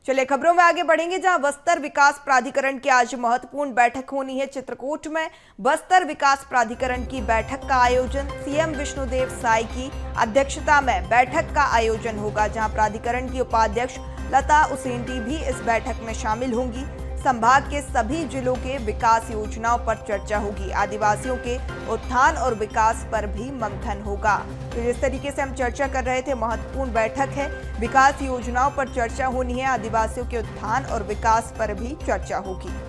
चलिए खबरों में आगे बढ़ेंगे, जहां बस्तर विकास प्राधिकरण की आज महत्वपूर्ण बैठक होनी है। चित्रकूट में बस्तर विकास प्राधिकरण की बैठक का आयोजन सीएम विष्णुदेव साय की अध्यक्षता में बैठक का आयोजन होगा, जहां प्राधिकरण की उपाध्यक्ष लता उसेंडी भी इस बैठक में शामिल होंगी। संभाग के सभी जिलों के विकास योजनाओं पर चर्चा होगी। आदिवासियों के उत्थान और विकास पर भी मंथन होगा। तो जिस तरीके से हम चर्चा कर रहे थे, महत्वपूर्ण बैठक है, विकास योजनाओं पर चर्चा होनी है, आदिवासियों के उत्थान और विकास पर भी चर्चा होगी।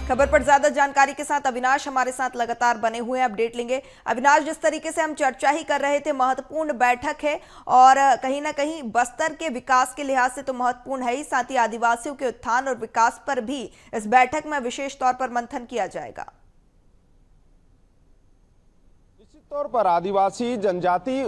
खबर पर ज्यादा जानकारी के साथ अविनाश हमारे साथ लगातार बने हुए हैं, अपडेट लेंगे। अविनाश, जिस तरीके से हम चर्चा ही कर रहे थे, महत्वपूर्ण बैठक है और कहीं ना कहीं बस्तर के विकास के लिहाज से तो महत्वपूर्ण है ही, साथ ही आदिवासियों के उत्थान और विकास पर भी इस बैठक में विशेष तौर पर मंथन किया जाएगा। तौर पर आदिवासी जनजाति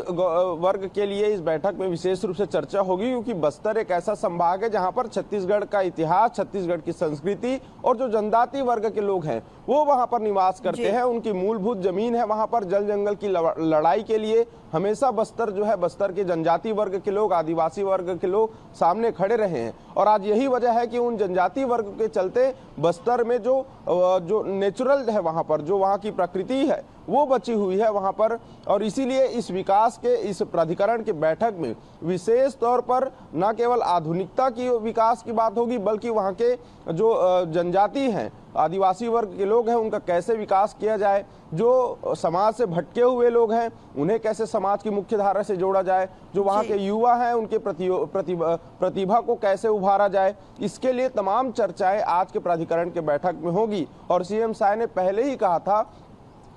वर्ग के लिए इस बैठक में विशेष रूप से चर्चा होगी, क्योंकि बस्तर एक ऐसा संभाग है जहां पर छत्तीसगढ़ का इतिहास, छत्तीसगढ़ की संस्कृति और जो जनजाति वर्ग के लोग हैं वो वहां पर निवास करते हैं। उनकी मूलभूत जमीन है वहां पर। जल जंगल की लड़ाई के लिए हमेशा बस्तर जो है, बस्तर के जनजाति वर्ग के लोग, आदिवासी वर्ग के लोग सामने खड़े रहे हैं। और आज यही वजह है कि उन जनजाति वर्ग के चलते बस्तर में जो नेचुरल है वहां पर, जो वहां की प्रकृति है वो बची हुई है वहां पर। और इसीलिए इस विकास के इस प्राधिकरण की बैठक में विशेष तौर पर न केवल आधुनिकता की विकास की बात होगी, बल्कि वहां के जो जनजाति हैं, आदिवासी वर्ग के लोग हैं, उनका कैसे विकास किया जाए, जो समाज से भटके हुए लोग हैं उन्हें कैसे समाज की मुख्य धारा से जोड़ा जाए, जो वहाँ के युवा हैं उनके प्रतिभा को कैसे उभारा जाए, इसके लिए तमाम चर्चाएं आज के प्राधिकरण के बैठक में होगी। और सीएम साय ने पहले ही कहा था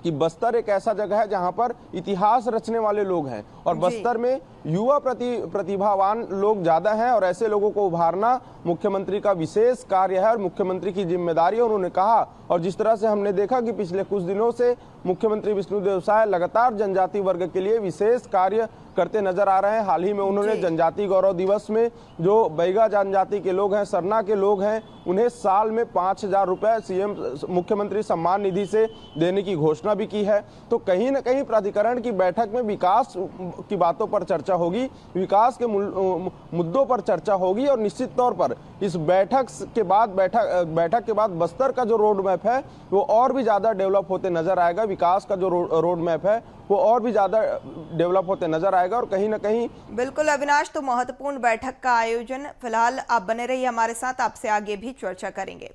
कि बस्तर एक ऐसा जगह है जहां पर इतिहास रचने वाले लोग हैं और बस्तर में युवा प्रतिभावान लोग ज्यादा हैं और ऐसे लोगों को उभारना मुख्यमंत्री का विशेष कार्य है और मुख्यमंत्री की जिम्मेदारी है, उन्होंने कहा। और जिस तरह से हमने देखा कि पिछले कुछ दिनों से मुख्यमंत्री विष्णुदेव साय लगातार जनजाति वर्ग के लिए विशेष कार्य करते नजर आ रहे हैं। हाल ही में उन्होंने जनजाति गौरव दिवस में जो बैगा जनजाति के लोग हैं, सरना के लोग हैं, उन्हें साल में 5,000 रुपए सीएम मुख्यमंत्री सम्मान निधि से देने की घोषणा भी की है। तो कहीं न कहीं प्राधिकरण की बैठक में विकास की बातों पर चर्चा होगी, विकास के मुद्दों पर चर्चा होगी। और निश्चित तौर पर इस बैठक के बाद बस्तर का जो रोड मैप है वो और भी ज्यादा डेवलप होते नजर आएगा। विकास का जो रोड मैप है वो और भी ज्यादा डेवलप होते नजर आएगा। और कहीं ना कहीं बिल्कुल अविनाश, तो महत्वपूर्ण बैठक का आयोजन, फिलहाल आप बने रहिए हमारे साथ, आपसे आगे भी चर्चा करेंगे।